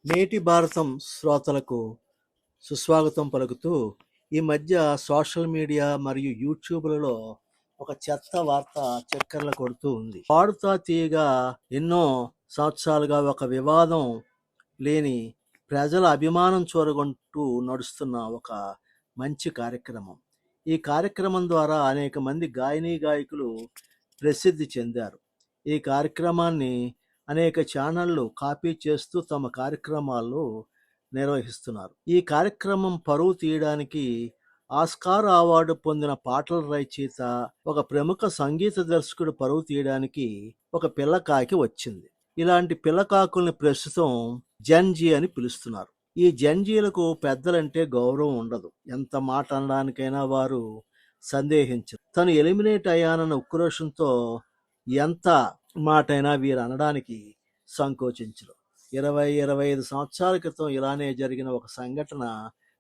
నేటి భారతం శ్రోతలకు సుస్వాగతం పలుకుతూ ఈ మధ్య సోషల్ మీడియా మరియు యూట్యూబ్లలో ఒక చెత్త వార్త చక్కర్లు కొడుతూ ఉంది. పాడుతా తీయగా ఎన్నో సంవత్సరాలుగా ఒక వివాదం లేని ప్రజల అభిమానం చూరగొంటూ నడుస్తున్న ఒక మంచి కార్యక్రమం. ఈ కార్యక్రమం ద్వారా అనేక మంది గాయకులు ప్రసిద్ధి చెందారు. ఈ కార్యక్రమాన్ని అనేక ఛానళ్ళు కాపీ చేస్తూ తమ కార్యక్రమాలు నిర్వహిస్తున్నారు. ఈ కార్యక్రమం పరువు తీయడానికి ఆస్కార్ అవార్డు పొందిన పాటల రచయిత, ఒక ప్రముఖ సంగీత దర్శకుడు పరువు తీయడానికి ఒక పిల్లకాకి వచ్చింది. ఇలాంటి పిల్లకాకుల్ని ప్రస్తుతం జెన్జీ అని పిలుస్తున్నారు. ఈ జెన్జీలకు పెద్దలంటే గౌరవం ఉండదు. ఎంత మాట అనడానికైనా వారు సందేహించరు. తను ఎలిమినేట్ అయ్యానన్న ఉక్రోషంతో ఎంత మాటైనా వీరు అనడానికి సంకోచించరు. 25 సంవత్సరాల క్రితం ఇలానే జరిగిన ఒక సంఘటన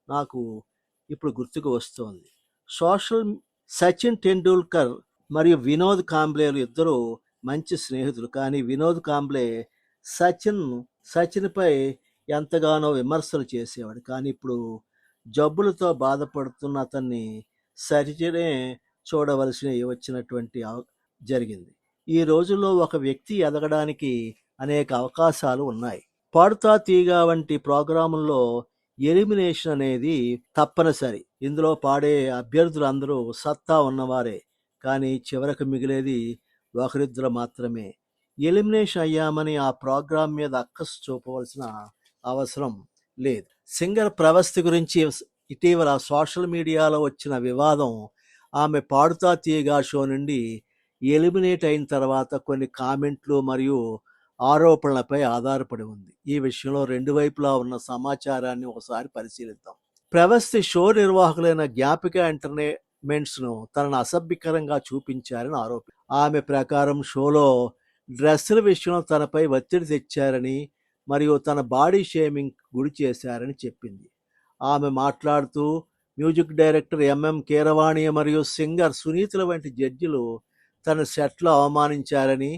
నాకు ఇప్పుడు గుర్తుకు వస్తోంది. సచిన్ టెండూల్కర్ మరియు వినోద్ కాంబ్లేలు ఇద్దరు మంచి స్నేహితులు. కానీ వినోద్ కాంబ్లే సచిన్పై ఎంతగానో విమర్శలు చేసేవాడు. కానీ ఇప్పుడు జబ్బులతో బాధపడుతున్న అతన్ని సచినే చూడవలసిన వచ్చినటువంటి జరిగింది. ఈ రోజుల్లో ఒక వ్యక్తి ఎదగడానికి అనేక అవకాశాలు ఉన్నాయి. పాడుతా తీగ వంటి ప్రోగ్రాముల్లో ఎలిమినేషన్ అనేది తప్పనిసరి. ఇందులో పాడే అభ్యర్థులు అందరూ సత్తా ఉన్నవారే, కానీ చివరకు మిగిలేది ఒకరిద్దరు మాత్రమే. ఎలిమినేషన్ అయ్యామని ఆ ప్రోగ్రాం మీద అక్కసు చూపవలసిన అవసరం లేదు. సింగర్ ప్రవస్తి గురించి ఇటీవల సోషల్ మీడియాలో వచ్చిన వివాదం ఆమె పాడుతా తీయగా షో నుండి ఎలిమినేట్ అయిన తర్వాత కొన్ని కామెంట్లు మరియు ఆరోపణలపై ఆధారపడి ఉంది. ఈ విషయంలో రెండు వైపులా ఉన్న సమాచారాన్ని ఒకసారి పరిశీలిద్దాం. ప్రవస్తి షో నిర్వాహకులైన జ్ఞాపిక ఎంటర్టైన్మెంట్స్ను తనను అసభ్యకరంగా చూపించారని ఆమె ప్రకారం షోలో డ్రెస్సుల విషయంలో తనపై ఒత్తిడి తెచ్చారని మరియు తన బాడీ షేమింగ్ గురి చేశారని చెప్పింది. ఆమె మాట్లాడుతూ మ్యూజిక్ డైరెక్టర్ ఎంఎం కీరవాణి మరియు సింగర్ సునీతుల వంటి జడ్జిలు తన సెట్లో అవమానించారని,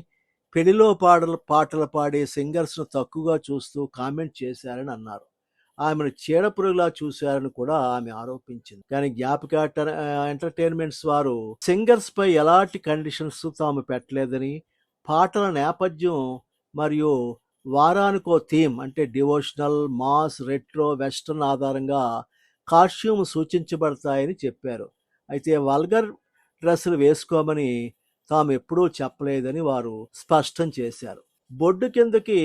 పెళ్లిలో పాటలు పాడే సింగర్స్ను తక్కువగా చూస్తూ కామెంట్ చేశారని అన్నారు. ఆమెను చీడపురుగులా చూశారని కూడా ఆమె ఆరోపించింది. కానీ జ్ఞాపిక ఎంటర్టైన్మెంట్స్ వారు సింగర్స్ పై ఎలాంటి కండిషన్స్ తాము పెట్టలేదని, పాటల నేపథ్యం మరియు వారానికో థీమ్ అంటే డివోషనల్, మాస్, రెట్రో, వెస్టర్న్ ఆధారంగా కాస్ట్యూమ్ సూచించబడతాయని చెప్పారు. అయితే వల్గర్ డ్రెస్సులు వేసుకోమని తాము ఎప్పుడూ చెప్పలేదని వారు స్పష్టం చేశారు. బొడ్డు కిందకి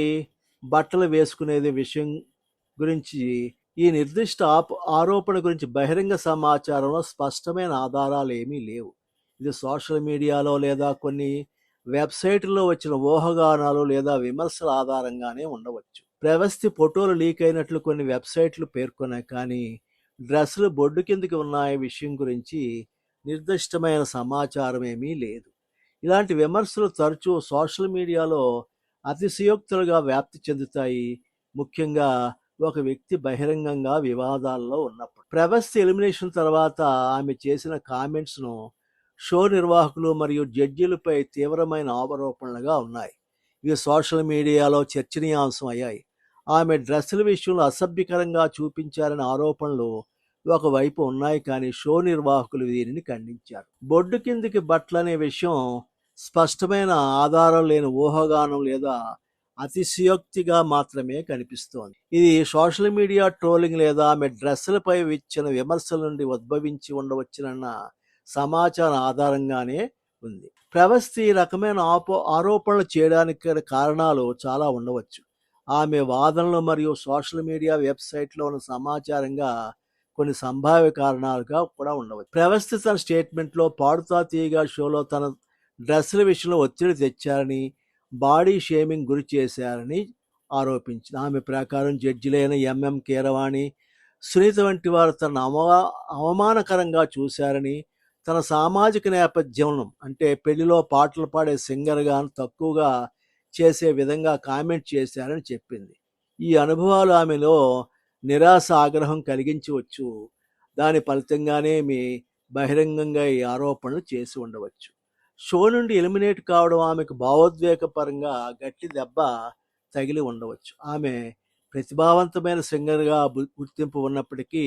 బట్టలు వేసుకునేది విషయం గురించి ఈ నిర్దిష్ట ఆరోపణ గురించి బహిరంగ సమాచారంలో స్పష్టమైన ఆధారాలు ఏమీ లేవు. ఇది సోషల్ మీడియాలో లేదా కొన్ని వెబ్సైట్లలో వచ్చిన ఊహాగానాలు లేదా విమర్శల ఆధారంగానే ఉండవచ్చు. ప్రవస్తి ఫోటోలు లీక్ అయినట్లు కొన్ని వెబ్సైట్లు పేర్కొన్నాయి, కానీ డ్రెస్సులు బొడ్డు కిందకి ఉన్న విషయం గురించి నిర్దిష్టమైన సమాచారం ఏమీ లేదు. ఇలాంటి విమర్శలు తరచూ సోషల్ మీడియాలో అతిశయోక్తులుగా వ్యాప్తి చెందుతాయి, ముఖ్యంగా ఒక వ్యక్తి బహిరంగంగా వివాదాల్లో ఉన్నప్పుడు. ప్రవస్తి ఎలిమినేషన్ తర్వాత ఆమె చేసిన కామెంట్స్ను షో నిర్వాహకులు మరియు జడ్జీలపై తీవ్రమైన ఆరోపణలుగా ఉన్నాయి. ఇవి సోషల్ మీడియాలో చర్చనీయాంశం అయ్యాయి. ఆమె డ్రెస్సుల విషయంలో అసభ్యకరంగా చూపించారనే ఆరోపణలు ఒకవైపు ఉన్నాయి, కానీ షో నిర్వాహకులు దీనిని ఖండించారు. బొడ్డు కిందికి బట్టలనే విషయం స్పష్టమైన ఆధారం లేని ఊహాగానం లేదా అతిశయోక్తిగా మాత్రమే కనిపిస్తోంది. ఇది సోషల్ మీడియా ట్రోలింగ్ లేదా ఆమె డ్రెస్సులపై ఇచ్చిన విమర్శల నుండి ఉద్భవించి ఉండవచ్చునన్న సమాచారం ఆధారంగానే ఉంది. ప్రవస్తి రకమైన ఆరోపణలు చేయడానికి కారణాలు చాలా ఉండవచ్చు. ఆమె వాదనలు మరియు సోషల్ మీడియా వెబ్సైట్లో ఉన్న సమాచారంగా కొన్ని సంభావ్య కారణాలుగా కూడా ఉండవచ్చు. ప్రవస్తి తన స్టేట్మెంట్లో పాడుతా తీయగా షోలో తన డ్రెస్సుల విషయంలో ఒత్తిడి తెచ్చారని, బాడీ షేమింగ్ గురి చేశారని ఆరోపించింది. ఆమె ప్రకారం జడ్జిలైన ఎంఎం కీరవాణి, సునీత వంటి వారు తనను అవమానకరంగా చూశారని, తన సామాజిక నేపథ్యం అంటే పెళ్లిలో పాటలు పాడే సింగర్గా తక్కువగా చేసే విధంగా కామెంట్ చేశారని చెప్పింది. ఈ అనుభవాలు ఆమెలో నిరాశ, ఆగ్రహం కలిగించవచ్చు. దాని ఫలితంగానే బహిరంగంగా ఈ ఆరోపణలు చేసి ఉండవచ్చు. షో నుండి ఎలిమినేట్ కావడం ఆమెకు భావోద్వేగపరంగా గట్టి దెబ్బ తగిలి ఉండవచ్చు. ఆమె ప్రతిభావంతమైన సింగర్గా గుర్తింపు ఉన్నప్పటికీ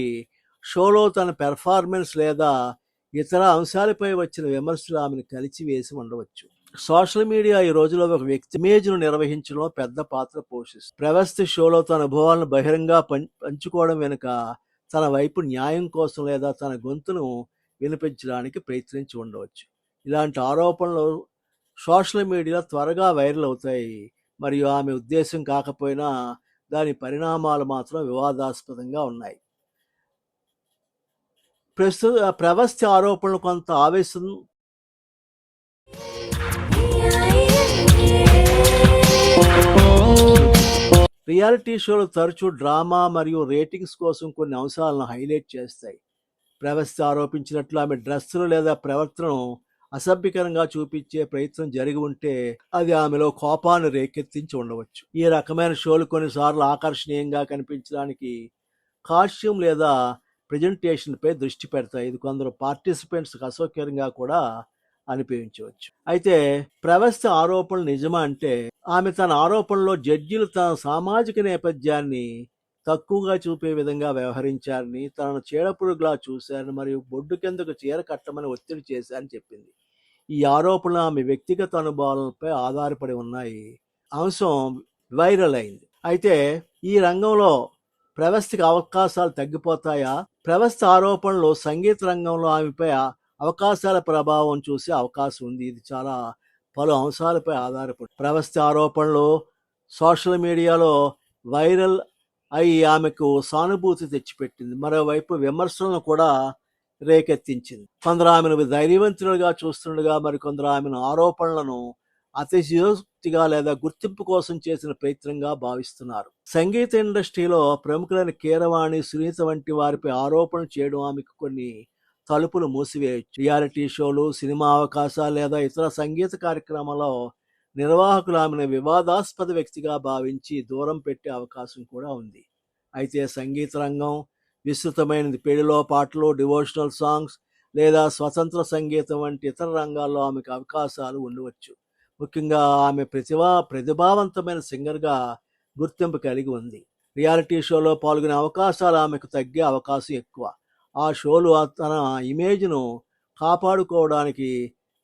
షోలో తన పెర్ఫార్మెన్స్ లేదా ఇతర అంశాలపై వచ్చిన విమర్శలు ఆమెను కలిచివేసి ఉండవచ్చు. సోషల్ మీడియా ఈ రోజులో ఒక వ్యక్తి ఇమేజ్ను నిర్వహించడంలో పెద్ద పాత్ర పోషిస్తుంది. ప్రవస్తి షోలో తన అనుభవాలను బహిరంగ పంచుకోవడం వెనుక తన వైపు న్యాయం కోసం లేదా తన గొంతును వినిపించడానికి ప్రయత్నించి ఉండవచ్చు. ఇలాంటి ఆరోపణలు సోషల్ మీడియా త్వరగా వైరల్ అవుతాయి మరియు ఆమె ఉద్దేశం కాకపోయినా దాని పరిణామాలు మాత్రం వివాదాస్పదంగా ఉన్నాయి. ప్రస్తుత ప్రవస్తి ఆరోపణలు కొంత ఆవేశం రియాలిటీ షోలు తరచూ డ్రామా మరియు రేటింగ్స్ కోసం కొన్ని అంశాలను హైలైట్ చేస్తాయి. ప్రవస్తి ఆరోపించినట్లు ఆమె డ్రెస్సులు లేదా ప్రవర్తనను అసభ్యకరంగా చూపించే ప్రయత్నం జరిగి ఉంటే అది ఆమెలో కోపాన్ని రేకెత్తించి ఉండవచ్చు. ఈ రకమైన షోలు కొన్నిసార్లు ఆకర్షణీయంగా కనిపించడానికి కాస్ట్యూమ్ లేదా ప్రెజెంటేషన్పై దృష్టి పెడతాయి. ఇది కొందరు పార్టిసిపెంట్స్కి అసౌకర్యంగా కూడా అనిపించవచ్చు. అయితే ప్రవస్తి ఆరోపణలు నిజమా అంటే ఆమె తన ఆరోపణలో జడ్జిలు తన సామాజిక నేపథ్యాన్ని తక్కువగా చూపే విధంగా వ్యవహరించారని, తనను చీడపురుగులా చూశారని మరియు బొడ్డు కిందకు చీర కట్టమని ఒత్తిడి చేశారని చెప్పింది. ఈ ఆరోపణలు ఆమె వ్యక్తిగత అనుభవాలపై ఆధారపడి ఉన్నాయి. అంశం వైరల్ అయింది. అయితే ఈ రంగంలో ప్రవస్తికి అవకాశాలు తగ్గిపోతాయా? ప్రవస్తి ఆరోపణలు సంగీత రంగంలో ఆమెపై అవకాశాల ప్రభావం చూసే అవకాశం ఉంది. ఇది చాలా పలు అంశాలపై ఆధారపడి ప్రవస్తి ఆరోపణలు సోషల్ మీడియాలో వైరల్ అయి ఆమెకు సానుభూతి తెచ్చిపెట్టింది. మరోవైపు విమర్శలను కూడా రేకెత్తించింది. కొందరు ఆమెను ధైర్యవంతులుగా చూస్తుండగా మరికొందరు ఆమెను ఆరోపణలను అతిశయోక్తిగా లేదా గుర్తింపు కోసం చేసిన ప్రయత్నంగా భావిస్తున్నారు. సంగీత ఇండస్ట్రీలో ప్రముఖులైన కీరవాణి, సునీత వంటి వారిపై ఆరోపణలు చేయడం ఆమెకు కొన్ని తలుపులు మూసివేయచ్చు. రియాలిటీ షోలు, సినిమా అవకాశాలు లేదా ఇతర సంగీత కార్యక్రమాల్లో నిర్వాహకులు ఆమెను వివాదాస్పద వ్యక్తిగా భావించి దూరం పెట్టే అవకాశం కూడా ఉంది. అయితే సంగీత రంగం విస్తృతమైనది. పెళ్లిలో పాటలు, డివోషనల్ సాంగ్స్ లేదా స్వతంత్ర సంగీతం వంటి ఇతర రంగాల్లో ఆమెకు అవకాశాలు ఉండవచ్చు. ముఖ్యంగా ఆమె ప్రతిభావంతమైన సింగర్గా గుర్తింపు కలిగి ఉంది. రియాలిటీ షోలో పాల్గొనే అవకాశాలు ఆమెకు తగ్గే అవకాశం ఎక్కువ. ఆ షోలు తన ఇమేజ్ను కాపాడుకోవడానికి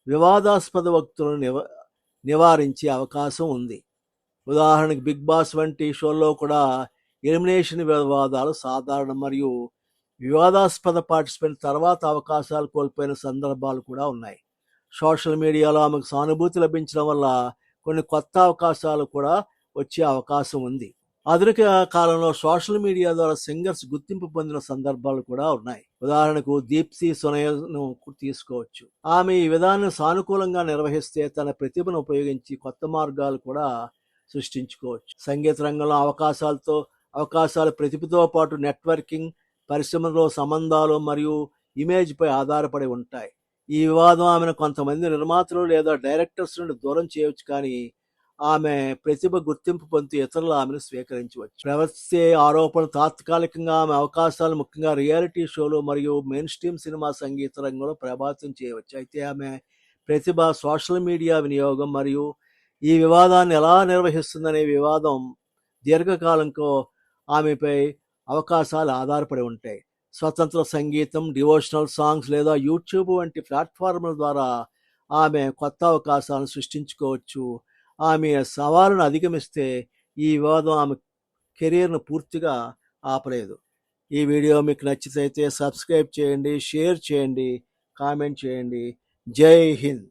వివాదాస్పద వ్యక్తులను నివారించే అవకాశం ఉంది. ఉదాహరణకు బిగ్ బాస్ వంటి షోల్లో కూడా ఎలిమినేషన్ వివాదాలు సాధారణం మరియు వివాదాస్పద పార్టిసిపెంట్ తర్వాత అవకాశాలు కోల్పోయిన సందర్భాలు కూడా ఉన్నాయి. సోషల్ మీడియాలో ఆమెకు సానుభూతి లభించడం వల్ల కొన్ని కొత్త అవకాశాలు కూడా వచ్చే అవకాశం ఉంది. ఆధునిక కాలంలో సోషల్ మీడియా ద్వారా సింగర్స్ గుర్తింపు పొందిన సందర్భాలు కూడా ఉన్నాయి. ఉదాహరణకు దీప్తి సునయను తీసుకోవచ్చు. ఆమె ఈ విధానాన్ని సానుకూలంగా నిర్వహిస్తే తన ప్రతిభను ఉపయోగించి కొత్త మార్గాలు కూడా సృష్టించుకోవచ్చు. సంగీత రంగంలో అవకాశాలు ప్రతిభతో పాటు నెట్వర్కింగ్, పరిశ్రమలో సంబంధాలు మరియు ఇమేజ్పై ఆధారపడి ఉంటాయి. ఈ వివాదం ఆమెను కొంతమంది నిర్మాతలు లేదా డైరెక్టర్స్ నుండి దూరం చేయవచ్చు, కానీ ఆమె ప్రతిభ గుర్తింపు పొందుతూ ఇతరులు ఆమెను స్వీకరించవచ్చు. ప్రవర్తించే ఆరోపణలు తాత్కాలికంగా ఆమె అవకాశాలు ముఖ్యంగా రియాలిటీ షోలు మరియు మెయిన్ స్ట్రీమ్ సినిమా, సంగీత రంగంలో ప్రభావితం చేయవచ్చు. అయితే ఆమె ప్రతిభ, సోషల్ మీడియా వినియోగం మరియు ఈ వివాదాన్ని ఎలా నిర్వహిస్తుందనే వివాదం దీర్ఘకాలంలో ఆమెపై అవకాశాలు ఆధారపడి ఉంటాయి. స్వతంత్ర సంగీతం, డివోషనల్ సాంగ్స్ లేదా యూట్యూబ్ వంటి ప్లాట్ఫామ్ల ద్వారా ఆమె కొత్త అవకాశాలను సృష్టించుకోవచ్చు. ఆమె సవాలును అధిగమిస్తే ఈ వివాదం ఆమె కెరీర్ను పూర్తిగా ఆపలేదు. ఈ వీడియో మీకు నచ్చితే సబ్స్క్రైబ్ చేయండి, షేర్ చేయండి, కామెంట్ చేయండి. జై హింద్.